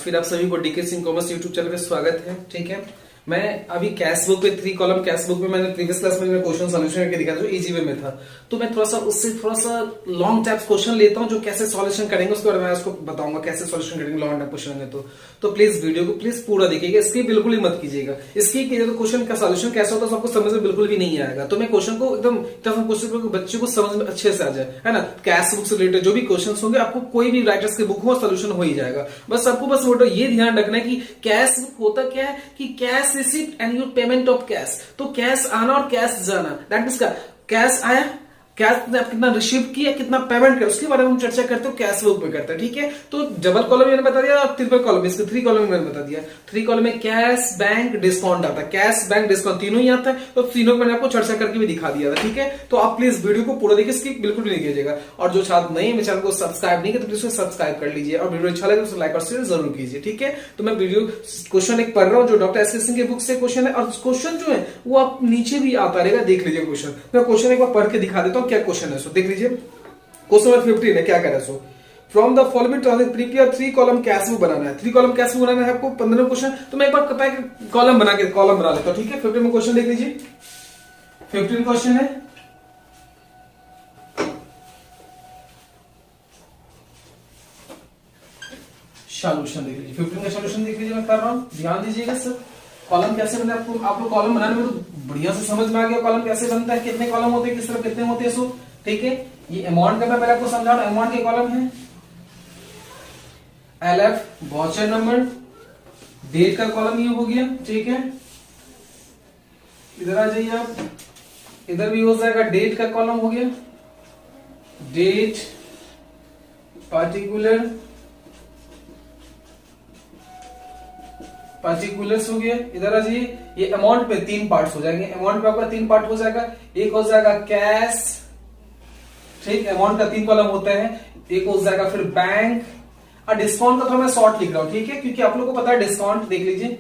फिर आप सभी को DK Singh commerce YouTube channel पे स्वागत है। ठीक है, मैं अभी कैश बुक पे 3 कॉलम कैश बुक पे मैंने प्रीवियस क्लास में क्वेश्चन सॉल्यूशन करके दिखाया था जो इजी वे में था। तो मैं उससे थोड़ा सा लॉन्ग टाइप क्वेश्चन लेता हूं जो कैसे सॉल्यूशन करेंगे उसके बारे में उसको बताऊंगा कैसे सॉल्यूशन करेंगे लॉन्ग टाइप क्वेश्चन में। तो प्लीज वीडियो को प्लीज पूरा देखिएगा, इसकी बिल्कुल ही मत कीजिएगा। इसकी कीजिए तो क्वेश्चन का सॉल्यूशन कैसा होता है सबको समझ में बिल्कुल भी नहीं आएगा। तो मैं क्वेश्चन को एकदम क्वेश्चन को बच्चे को समझ में अच्छे से आ जाए, है ना। कैश बुक से रिलेटेड जो भी क्वेश्चन होंगे आपको कोई भी राइटर्स की बुक हो सोल्यूशन हो ही जाएगा। बस आपको बस वो ये ध्यान रखना है कि कैश बुक होता क्या है कि cash receipt and your payment of cash. तो कैश आना और कैश जाना, दैट मींस का कैश आया, कैश कितना रिसीव किया, कितना पेमेंट किया, उसके बारे में हम चर्चा करते हो कैश बुक में करते हैं। ठीक है, तो डबल कॉलम मैंने बता दिया और ट्रिपल कॉलम, इसके 3 कॉलम मैंने बता दिया। 3 कॉलम में कैश बैंक डिस्काउंट आता है, कैश बैंक डिस्काउंट तीनों ही आता है। तो तीनों मैंने आपको चर्चा करके भी दिखा दिया था। ठीक है, तो आप प्लीज वीडियो को पूरा देखिए, इसकी बिल्कुल भी नहीं कीजिएगा। और जो छात्र नहीं मेरे चैनल को सब्सक्राइब नहीं किया तो प्लीज सब्सक्राइब कर लीजिए और वीडियो अच्छा लगे तो लाइक और शेयर जरूर कीजिए। ठीक है, तो मैं वीडियो क्वेश्चन एक पढ़ रहा हूँ जो डॉक्टर एस के सिंह की बुक से क्वेश्चन है, और क्वेश्चन जो है वो आप नीचे भी आता रहेगा, देख लीजिए क्वेश्चन। मैं क्वेश्चन एक बार पढ़ के दिखा देता हूँ क्या क्वेश्चन है। देख लीजिए क्वेश्चन नंबर 15 है, क्या कह रहा है। From the following transaction prepare 3 column cash book बनाना है। 3 कॉलम कैश बुक बनाना है आपको 15 क्वेश्चन। तो मैं एक बार कॉलम बना लेता हूं। ठीक है, 15 में क्वेश्चन देख लीजिए। 15 क्वेश्चन है, सॉल्यूशन देख लीजिए। 15 का सॉल्यूशन देख लीजिए, मैं कर रहा हूं, ध्यान दीजिएगा सर। कॉलम कैसे बनता है आपको, आप लोग कॉलम बनाने में तो बढ़िया से समझ में आ गया कॉलम कैसे बनता है, कितने कॉलम होते हैं, किस तरह कितने होते हैं सो। ठीक है, ये अमाउंट का मैं पहले आपको समझा रहा हूं। अमाउंट के कॉलम है एलएफ वाउचर नंबर, डेट का कॉलम ये हो गया। ठीक है, इधर आ जाइए आप, इधर भी हो जाएगा डेट का कॉलम हो गया, डेट पार्टिकुलर्स हो गया। इधर आ जाइए, ये अमाउंट पे 3 पार्ट्स हो जाएंगे। अमाउंट पे आपका 3 पार्ट हो जाएगा। एक हो जाएगा कैश, ठीक, अमाउंट का 3 कॉलम होता है। एक हो जाएगा फिर बैंक, और डिस्काउंट का थोड़ा मैं शॉर्ट लिख रहा हूं। ठीक है, क्योंकि आप लोगों को पता है डिस्काउंट, देख लीजिए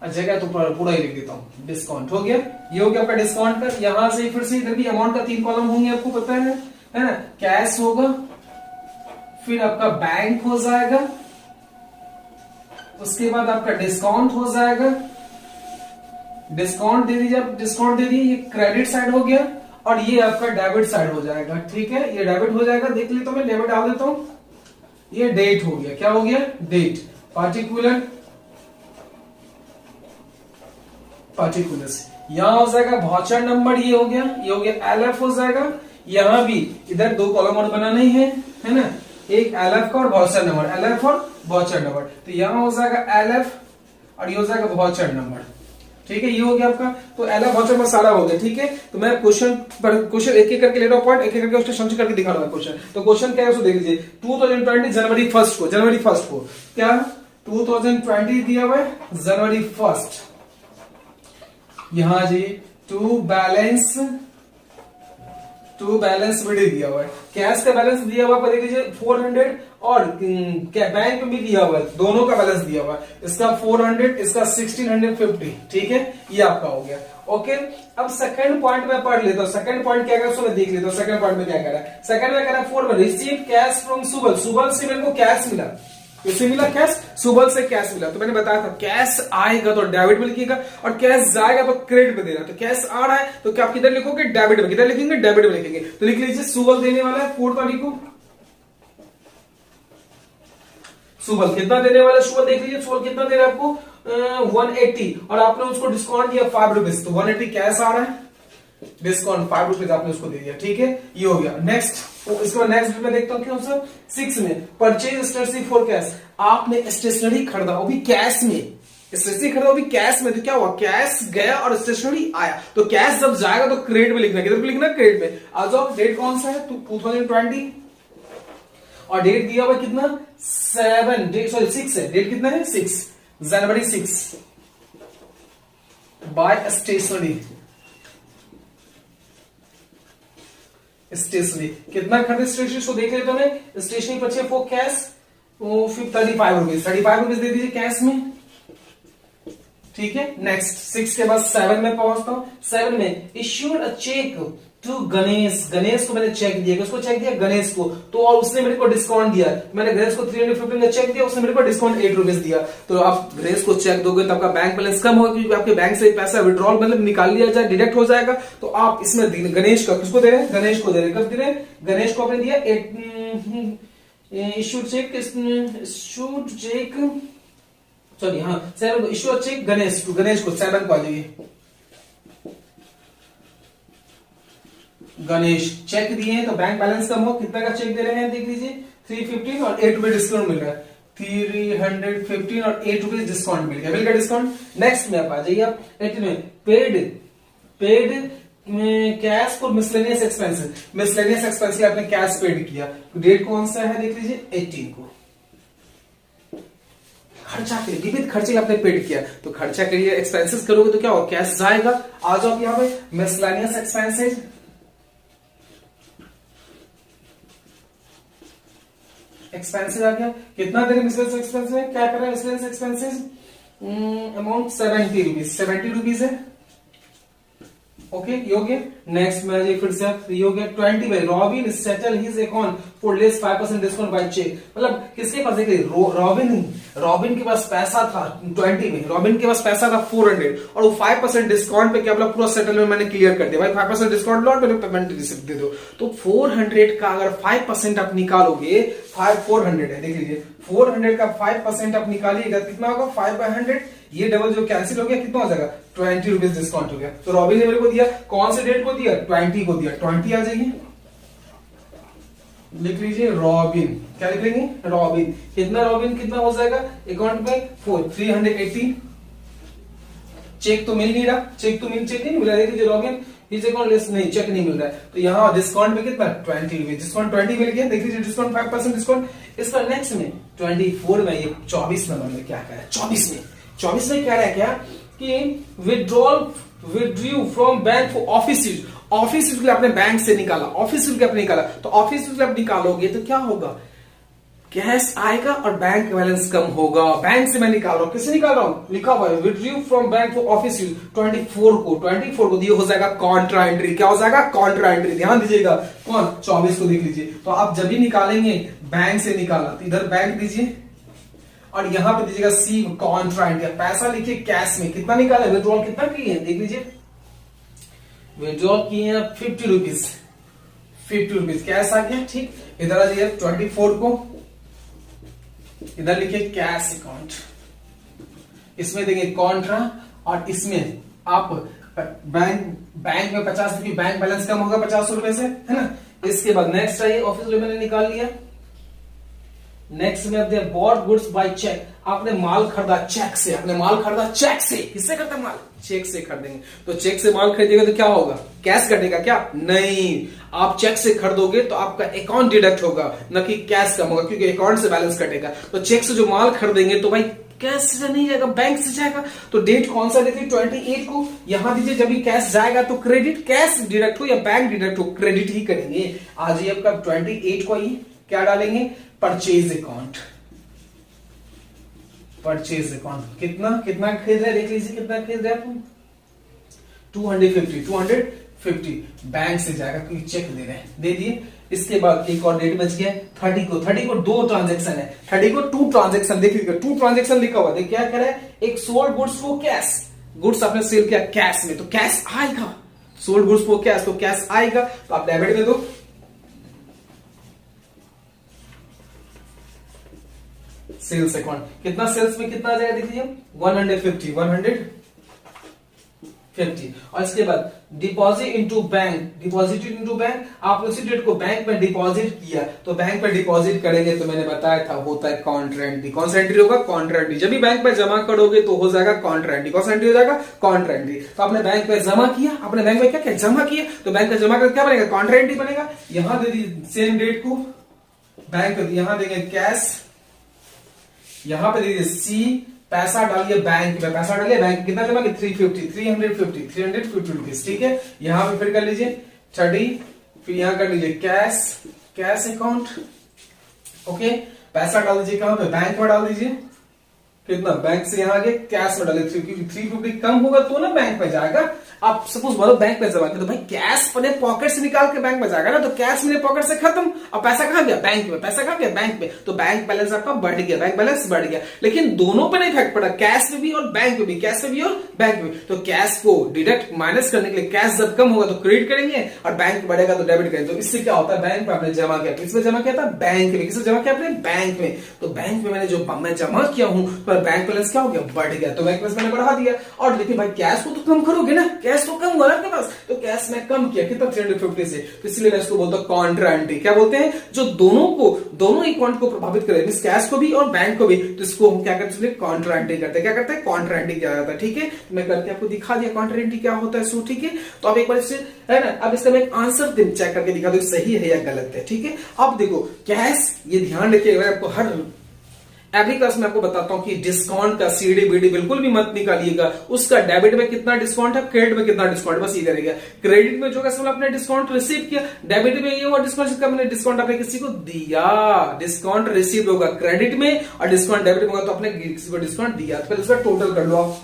जगह तो पूरा ही लिख देता हूं। डिस्काउंट हो गया, ये हो गया आपका डिस्काउंट का। यहां से फिर से इधर भी अमाउंट का 3 कॉलम होंगे, आपको पता है ना। कैश होगा, फिर आपका बैंक हो जाएगा, उसके बाद आपका डिस्काउंट हो जाएगा। डिस्काउंट दे दीजिए, आप डिस्काउंट दे दिए, ये क्रेडिट साइड हो गया, और ये आपका डेबिट साइड हो जाएगा। ठीक है, ये डेबिट हो जाएगा, देख लेता हूं मैं, डेबिट डाल देता हूं। ये डेट हो गया, क्या हो गया, डेट। पार्टिकुलर्स यहां हो जाएगा वाउचर नंबर, ये हो गया एलएफ हो जाएगा। यहां भी इधर 2 कॉलम और बनाने ही है ना, एक एलएफ का और वाउचर नंबर, एलएफ और वाउचर नंबर। तो यहां हो जाएगा एलएफ और ये हो जाएगा वाउचर नंबर। ठीक है, ये हो गया आपका। तो एलएफ वाउचर नंबर सारा हो गया। ठीक है, तो मैं क्वेश्चन एक एक करके ले रहा हूं, पॉइंट एक एक करके उसको समझ करके दिखा रहा हूं क्वेश्चन। तो क्वेश्चन क्या है उसको देख लीजिए। 2020 जनवरी 1 को क्या 2020 दिया हुआ है जनवरी 1। यहां जी टू बैलेंस विडी दिया हुआ है। कैश का बैलेंस दिया हुआ है, देख लीजिए 400, और बैंक में भी दिया हुआ है, दोनों का बैलेंस दिया हुआ है। इसका 400, इसका 1650। ठीक है, ये आपका हो गया। ओके, अब सेकंड पॉइंट में पढ़ लेता हूं। सेकंड पॉइंट क्या कह रहा है उसको देख लेता हूं। सेकंड पॉइंट में क्या कह रहा है, सेकंड में कह रहा है 4 में रिसीव कैश फ्रॉम सुबल से मेरे को कैश मिला, किससे मिला, कैश, सुबल से कैश मिला। तो मैंने बताया था कैश आएगा तो डेबिट में लिखिएगा, और कैश जाएगा तो क्रेडिट में देना। तो कैश आ रहा है तो क्या आप किधर लिखोगे, डेबिट में। किधर लिखेंगे, डेबिट में लिखेंगे। तो लिख लीजिए सुबल देने वाला है 4 तारीख को। सुबल कितना देने वाला है, सुबल देख लीजिए, सुबल कितना दे रहा है आपको 180, और आपने उसको डिस्काउंट दिया 5 रुपीज। तो 180 कैश आ रहा है, डिस्काउंट 5 रुपीज आपने उसको दे दिया। ठीक है, ये हो गया। नेक्स्ट, इसके बाद नेक्स्ट में देखता हूं क्यों सर 6 में परचेज स्टेशनरी फॉर कैश। आपने स्टेशनरी खरीदा वो भी कैश में, स्टेशनरी खरीदा वो भी कैश में। तो क्या हुआ, कैश गया और स्टेशनरी आया। तो कैश जब जाएगा तो क्रेडिट में लिखना, किधर पे लिखना, क्रेडिट में। आज अब डेट कौन सा है, 2020, और डेट दिया हुआ कितना 6 है। डेट कितना है, 6 जनवरी 6 बाय स्टेशनरी कितना खरीदे स्टेशनरी को देख लेते हैं। Stationery purchase for cash 35 rupees, 35 rupees दे दीजिए कैश में। ठीक है, नेक्स्ट 6 के बाद 7 में पहुंचता हूं। 7 में issued a cheque to Ganesh, Ganesh को मैंने चेक दिया, उसको चेक दिया गणेश को, तो और उसने मेरे को डिस्काउंट दिया, मैंने गणेश को 315 का चेक दिया, उसने मेरे को डिस्काउंट 8 रुपीज दिया। तो आप गणेश को चेक दोगे तो आपका बैंक बैलेंस कम होगा, क्योंकि आपके बैंक से पैसा विड्रॉल मतलब निकाल लिया जाए, डिडक्ट हो जाएगा। तो आप इसमें गणेश का किसको दे रहे हैं, गणेश को दे रहे हैं। कब दे रहे हैं, गणेश को आपने दिया इशू चेक, सॉरी हाँ sir, issue cheque Ganesh to, Ganesh को 7 को आ जाइए, गणेश चेक दिए तो बैंक बैलेंस कम हो, कितना का चेक दे रहे हैं देख लीजिए, 315 और 8 रुपए डिस्काउंट मिल रहा है, 315 और 8 रुपए डिस्काउंट मिल गया डिस्काउंट। नेक्स्ट में आप आ जाइए, आप 18 में paid cash for miscellaneous expenses, miscellaneous expense आपने कैश पेड किया, डेट कौन सा है देख लीजिए 18 को। खर्चा के लिए विविध खर्चे आपने पेड किया, तो खर्चा के लिए एक्सपेंसेस करोगे तो क्या होगा, कैश जाएगा। आ जाओ यहाँ पे मिसलेनियस एक्सपेंसेस, एक्सपेंसेस आ गया, कितना देंगे मिसलेनियस एक्सपेंसेस में, क्या कर रहे हैं miscellaneous expenses, amount 70 rupees, 70 rupees है, ओके ये हो गया। नेक्स्ट में फिर से ये हो गया 20 में Robin settle his account for less 5% discount by cheque, मतलब किसके पास देखिए रॉबिन के पास पैसा था 20 में, रॉबिन के पास पैसा था 400 और वो 5% डिस्काउंट पे क्या बोला, पूरा सेटलमेंट मैंने क्लियर कर दिया भाई, 5% डिस्काउंट लो और मेरे पेमेंट रिसिप्ट दे दो। तो 400 का अगर 5% आप निकालोगे, 400 है देख लीजिए, 400 का 5% आप निकालिएगा कितना होगा, 5/100, ये डबल जो कैंसिल हो गया कितना हो जाएगा, 20 रुपीज डिस्काउंट हो गया। तो रॉबिन ने मेरे को दिया, कौन से डेट को दिया, 20 को दिया, 20 आ जाएगी, लिख लीजिए रॉबिन, क्या लिख लेंगे रॉबिन, कितना रॉबिन कितना हो जाएगा अकाउंट में 380, चेक तो मिल नहीं रहा, चेक नहीं मिल रहा, देख लीजिए रॉबिन इस अकाउंट लेस नहीं, चेक नहीं मिल रहा है, तो यहाँ डिस्काउंट में कितना 20 रुपीज, डिस्काउंट 20 मिल गया, देख लीजिए डिस्काउंट 5% डिस्काउंट। इसका नेक्स्ट में 24 में, ये 24 नंबर में क्या कह रहा है, 24 में कह रहा है क्या कि withdraw from bank for office use, office use के लिए आपने बैंक से निकाला, ऑफिस यूज के लिए निकाला, तो ऑफिस यूज आप निकालोगे तो क्या होगा, कैश आएगा और बैंक बैलेंस कम होगा। बैंक से मैं निकाल रहा हूं, किससे निकाल रहा हूं, लिखा हुआ है withdraw from bank for office use 24 को दिए हो जाएगा कॉन्ट्रा एंट्री, क्या हो जाएगा कॉन्ट्रा एंट्री, ध्यान दीजिएगा कौन 24 को देख लीजिए। तो आप जब भी निकालेंगे बैंक से निकाला तो इधर बैंक दीजिए और यहां पे दीजिएगा सी कॉन्ट्रा एंट्री, पैसा लिखिए कैश में कितना निकाला, विड्रॉल कितना किए हैं देख लीजिए, विड्रॉल किए हैं 50 रुपीज कैश आ गया, ठीक। इधर आ जाइए 24 को, इधर लिखिए कैश अकाउंट, इसमें देंगे कॉन्ट्रा और इसमें आप बैंक में 50 रुपये बैंक बैलेंस कम होगा 50 रुपए से, है ना। इसके बाद नेक्स्ट आइए ऑफिस में मैंने निकाल लिया, नेक्स्ट में आपने बॉट गुड्स बाय चेक, आपने माल खरीदा चेक से, आपने माल खरीदा चेक से, किससे करते माल, चेक से खरीदेंगे, तो चेक से माल खरीदेगा तो क्या होगा, कैश कटेगा क्या, नहीं, आप चेक से खरीदोगे तो आपका अकाउंट डिडक्ट होगा, न कि कैश कम होगा, क्योंकि अकाउंट से बैलेंस कटेगा। तो चेक से जो माल खरीदेंगे तो भाई कैश से नहीं जाएगा, बैंक से जाएगा। तो डेट कौन सा देखिए 28 को, यहां दीजिए जब भी कैश जाएगा तो क्रेडिट, कैश डिडक्ट हो या बैंक डिडक्ट हो, क्रेडिट ही करेंगे। आज ये आपका 28 को ही क्या डालेंगे, परचेज अकाउंट, परचेज अकाउंट कितना खरीद रहे देख लीजिए, कितना खरीद रहे आप 250 बैंक से जाएगा क्योंकि चेक दे रहे हैं, दे दिए। इसके बाद एक और डेट बच गया 30 को 2 ट्रांजेक्शन है, 30 को 2 ट्रांजेक्शन देख लीजिएगा, 2 ट्रांजेक्शन लिखा हुआ है, क्या कह रहा है, एक सोल्ड गुड्स को कैश, गुड्स आपने सेल किया कैश में तो कैश आएगा, सोल्ड गुड्स को कैश तो कैश आएगा, तो आप डेबिट में दो, सेल्स अकाउंट, कितना सेल्स में कितना आ जाएगा देखिए 150 और इसके बाद डिपॉजिट इनटू बैंक, आप उसी डेट को बैंक में डिपॉजिट किया तो बैंक में डिपॉजिट करेंगे तो मैंने बताया था होता है कॉन्ट्रा एंट्री, कौन सा एंट्री होगा, कॉन्ट्रा एंट्री। जब भी बैंक में जमा करोगे तो हो जाएगा कॉन्ट्रा एंट्री, कौन सा एंट्री हो जाएगा, कॉन्ट्रा एंट्री। तो आपने बैंक में जमा किया, आपने बैंक में क्या जमा किया, तो बैंक में जमा कर क्या बनेगा, कॉन्ट्रा एंट्री बनेगा। यहां दे दीजिए सेम डेट को बैंक, यहां देंगे कैश, यहां पे दीजिए सी, पैसा डालिए बैंक में, पैसा डालिए बैंक, कितना जमा 350 रुपीज, ठीक है। यहां पे फिर कर लीजिए 30, फिर यहां कर लीजिए कैश अकाउंट, ओके। पैसा डाल दीजिए कहां पे, बैंक में डाल दीजिए, कितना बैंक से यहाँ आ गया, कैश में डाले 3, क्योंकि 350 कम होगा तो ना बैंक में जाएगा। आप सपोज बोलो बैंक में जमा किया तो भाई कैश अपने पॉकेट से निकाल के बैंक में जाएगा ना, तो कैश मेरे पॉकेट से खत्म, अब पैसा कहां गया, बैंक में। पैसा कहां गया, बैंक में। तो बैंक बैलेंस आपका बढ़ गया, बैंक बैलेंस बढ़ गया। लेकिन दोनों पे नहीं इफेक्ट पड़ा, कैश में भी और बैंक में भी, कैश में भी और बैंक में। तो कैश को डिडक्ट माइनस करने के लिए कैश जब कम होगा तो क्रेडिट करेंगे और बैंक बढ़ेगा तो डेबिट करेंगे। तो इससे क्या होता है, बैंक में आपने जमा किया, किसमें जमा किया था, बैंक में। किसमें जमा किया आपने, बैंक में। तो बैंक में मैंने जो मैं जमा किया हूं पर बैंक बैलेंस क्या हो गया, बढ़ गया। तो बैंक बैलेंस मैंने बढ़ा दिया। और देखिए भाई कैश को तो कम करोगे ना, कैश तो कम हुआ ना आपके पास, तो कैश में कम किया कितना, 350 से। तो इसलिए मैं इसको बोलता हूं कॉन्ट्रा एंटी। क्या बोलते हैं, जो दोनों अकाउंट को प्रभावित करे, मींस कैश को भी और बैंक को भी, तो इसको हम क्या करते हैं, कॉन्ट्रा एंटी करते हैं। क्या करते हैं, कॉन्ट्रा एंटी किया जाता है। ठीक है, मैं करके आपको दिखा दिया कॉन्ट्रा एंटी क्या होता है। सो ठीक है, तो अब एक बार इससे है ना, अब इसका मैं एक आंसर चेक करके दिखा दो सही है या गलत है। ठीक है, अब देखो कैश, ये ध्यान रखिएगा, आपको हर एवरी क्लास में आपको बताता हूं कि डिस्काउंट का सीडी बीडी बिल्कुल भी मत निकालिएगा। उसका डेबिट में कितना डिस्काउंट है, क्रेडिट में कितना डिस्काउंट, बस ये करेगा। क्रेडिट में जो कैसे आपने डिस्काउंट रिसीव किया, डेबिट में ये हुआ डिस्काउंट, जिसका मैंने डिस्काउंट आपने किसी को दिया, डिस्काउंट रिसीव होगा क्रेडिट में, और डिस्काउंट डेबिट में होगा तो आपने किसी को डिस्काउंट दिया। तो पहले इसका टोटल कर लो आप।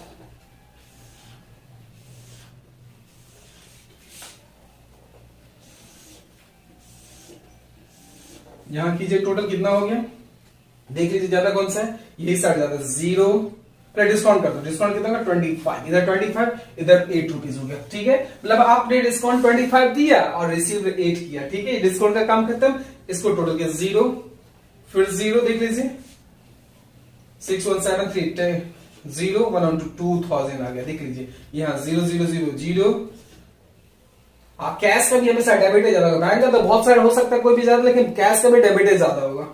यहां कीजिए टोटल कितना हो गया, देख लीजिए ज्यादा कौन सा है, यही साइड ज्यादा, 0 पहले डिस्काउंट कर दो। डिस्काउंट कितना होगा, 25, इधर 25, इधर 8 रुपीज हो गया। ठीक है, मतलब आपने डिस्काउंट 25 दिया और रिसीव 8 किया। ठीक है, डिस्काउंट का काम खत्म। इसको टोटल किया 0, फिर 0 देख लीजिए, 6173 0 112 2000 आ गया। देख लीजिए यहाँ 0 0 0 0। कैश का भी हमेशा डेबिट ज्यादा होगा, बैंक का तो बहुत सारे हो सकता है कोई भी ज्यादा, लेकिन कैश का भी डेबिट ज्यादा होगा।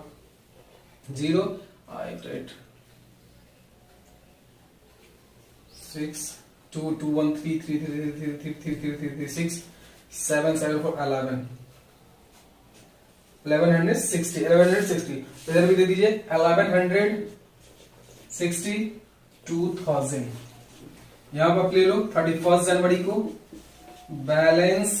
0 8 8 6 2 2 1 3 3 3 3 3 3 3 3 6 7 7 4 11 1160 1160। इधर भी दे दीजिए 1162,000। यहां पर आप ले लो 31 जनवरी को बैलेंस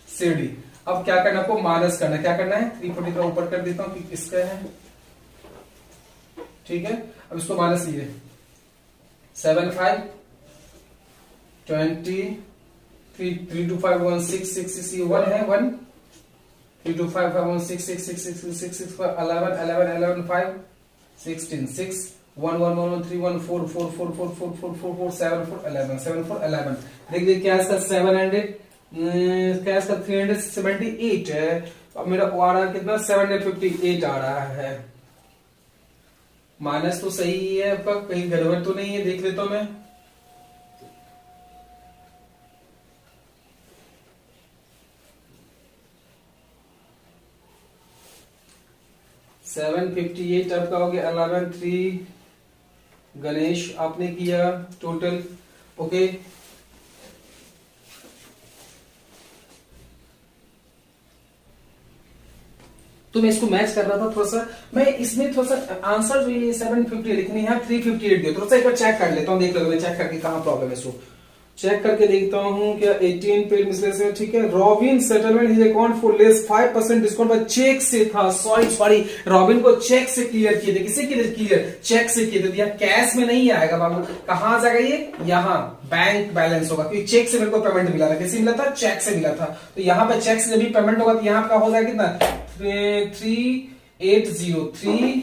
सीडी। अब क्या करना, आपको माइनस करना। क्या करना है, 340 का ऊपर कर देता हूं कि इसका है। ठीक है, अब इसको माइनस लीजिए, 7 5 20 3 2 5 1 6 6 6 1 है 1 3 2 5 5 1 6 6 6 6 6 6 5 11 11 11 5 16 6 1 1 1 3 1 4 4 4 4 4 4 4 4 7 4 11 7 4 11। देखिए क्या इसका 700 क्या इसका 378 है। अब मेरा आ रहा है कितना, 758 आ रहा है। माइनस तो सही है आपका, कहीं गड़बड़ तो नहीं है, देख लेता हूं मैं। $758 आपका हो गया। 11,3 गणेश आपने किया टोटल। ओके, तो मैं इसको मैच कर रहा था थोड़ा सा, मैं इसमें थोड़ा सा आंसर जो ये 750 लिखनी है, 358 दिया। थोड़ा सा एक बार चेक कर लेता हूँ, देख लो मैं चेक करके कहां प्रॉब्लम है। सो चेक करके देखता हूं क्या 18 पेड मिसलेस है। ठीक है, robin settlement his account for less 5% discount पर चेक से था। सॉरी रॉबिन को चेक से क्लियर किए थे। किसे क्लियर, चेक से किए थे। या कैश में नहीं आएगा बाबू, कहां जाएगा ये, यहाँ बैंक बैलेंस होगा, क्योंकि चेक से मेरे को पेमेंट मिला था। किसी मिला था, चेक से मिला था। तो यहाँ पे चेक से जब भी पेमेंट होगा तो यहाँ का हो जाएगा कितना, 3803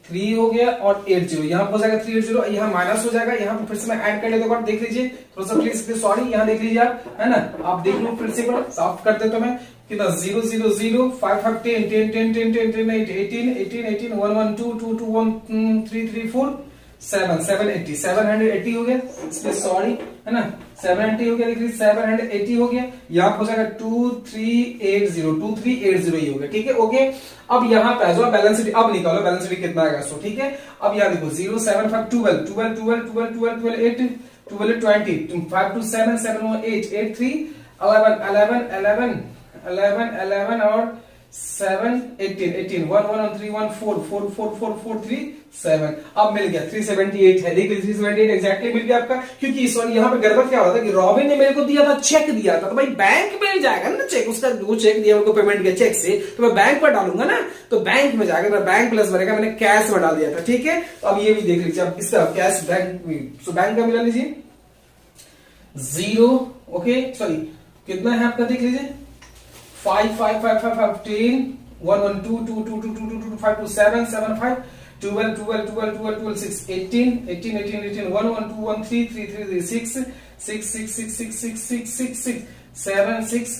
3 हो गया और 80, यहाँ हो जाएगा 380, यहाँ माइनस हो जाएगा। यहाँ पे फिर से मैं ऐड कर लेता हूँ, देख लीजिए थोड़ा सा प्लीज, सॉरी यहाँ देख लीजिए आप, है ना, आप देख लो फिर से साफ कर देता हूँ मैं। कितना 0 0 0 5 5 10 10 10 10 10 10 8 18 18 18 1 1 2 2 2 1 3 3 4 7 780 780 हो गया। इसलिए सॉरी, है ना, 780 हो गया। देखिए 780 हो गया। यहाँ हो जाएगा 2380 ही हो गया। ठीक है, ओके। अब यहाँ पे आ जाओ, बैलेंस शीट अब निकालो, बैलेंस शीट कितना आएगा। सो ठीक है, अब यहाँ देखो 0 7 5 12 12 12 12 12 12 8 12 20 5 2 7 7 1 8 8 3 11 11 11 11 11 और 7 18 18 1 1 3 1 4 4 4 4 4 3 7। अब मिल गया 378 है, देखिए 378 एग्जैक्टली मिल गया आपका। क्योंकि इस बार यहाँ पे गड़बड़ क्या हो रहा था कि रॉबिन ने मेरे को दिया था, चेक दिया था, तो भाई बैंक में जाएगा ना चेक, उसका वो चेक दिया मेरे को पेमेंट किया चेक से, तो मैं बैंक पर डालूंगा ना, तो बैंक में जाएगा, मेरा बैंक प्लस बनेगा, मैंने कैश में डाल दिया था, ठीक है। तो अब ये भी देख लीजिए, अब इसका कैश बैंक, सो बैंक का मिला लीजिए 0, ओके सॉरी कितना है आपका देख लीजिए 5 5 5 5 5 10 1 1 2 2 2 2 2 2 2 5 2 7 7 5 12 12 12 12 12 6 18 18 18 18 1 1 2 1 3 3 3 3 6 6 6 6 6 6 6 6 6 7 6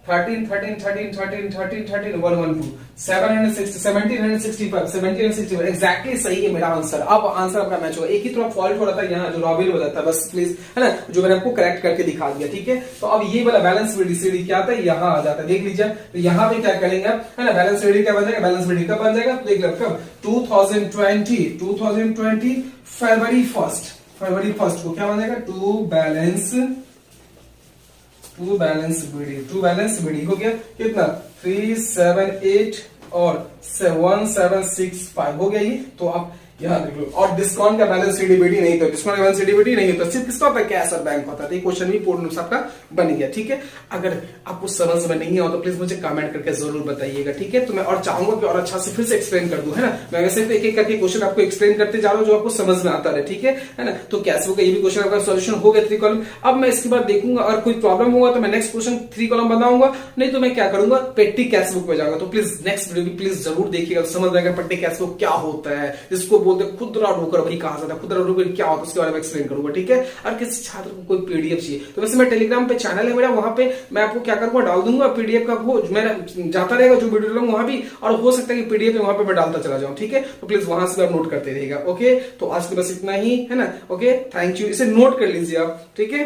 13 13 13 13 13 13 1 1 2 760 1765 1765 एग्जैक्टली सही है मेरा आंसर। अब आंसर अपना मैच होगा, एक ही थोड़ा फॉल्ट हो रहा था यहाँ जो रॉबिन हो जाता है, बस प्लीज है ना, जो मैंने आपको करेक्ट करके दिखा दिया, ठीक है। तो अब ये वाला बैलेंस बीडीसीडी क्या आता है, यहाँ आ जाता है, देख लीजिए। तो यहाँ पे क्या करेंगे आप, है ना, बैलेंस बीडी क्या बन जाएगा, बैलेंस बीडी कब बन जाएगा, तो देख लो कब 2020 फरवरी फर्स्ट को क्या बन जाएगा, टू बैलेंस बीडी हो गया कितना 378 और 1765 हो गया ये। तो आप यहाँ देख लो, और डिस्काउंट का बैलेंस सीडीबीडी नहीं था, डिस्काउंट का बैलेंस सीडीबीडी नहीं होता, सिर्फ किसका होता है, कैश और बैंक होता है। तो ये क्वेश्चन भी पूर्ण रूप से आपका बन गया, ठीक है। अगर आपको समझ में नहीं आओ तो प्लीज मुझे कमेंट करके जरूर बताइएगा, ठीक है। तो मैं और चाहूंगा कि और अच्छा से फिर से एक्सप्लेन कर दूं, है ना। मैं वैसे तो एक एक करके क्वेश्चन आपको एक्सप्लेन करते जा रहा हूं जो आपको समझ में आता रहे, ठीक है ना। तो कैश बुक का ये भी क्वेश्चन आपका सोल्यूशन हो गया 3 कॉलम। अब मैं इसके बाद देखूंगा अगर कोई प्रॉब्लम होगा तो मैं नेक्स्ट क्वेश्चन 3 कॉलम बनाऊंगा, नहीं तो मैं क्या करूंगा पेटी कैश बुक पे जाऊंगा। तो प्लीज नेक्स्ट वीडियो भी प्लीज जरूर देखिएगा, समझ आएगा पेटी कैश बुक क्या होता है, जिसको बोलते हैं खुदरा रोकर भाई कहा जाता है, खुदरा रोकर क्या होता है उसके बारे में एक्सप्लेन करूंगा, ठीक है। और किसी छात्र को कोई पीडीएफ चाहिए तो वैसे मैं टेलीग्राम पे चैनल है मेरा, वहां पे मैं आपको क्या करूंगा डाल दूंगा पीडीएफ का, वो मेरा जाता रहेगा जो वीडियो डालूंगा वहां भी, और हो सकता है कि पीडीएफ वहां पे मैं डालता चला जाऊं, ठीक है। तो प्लीज वहां से आप नोट करते रहिएगा, ओके। तो आज के बस इतना ही है ना, ओके थैंक यू, इसे नोट कर लीजिए आप, ठीक है।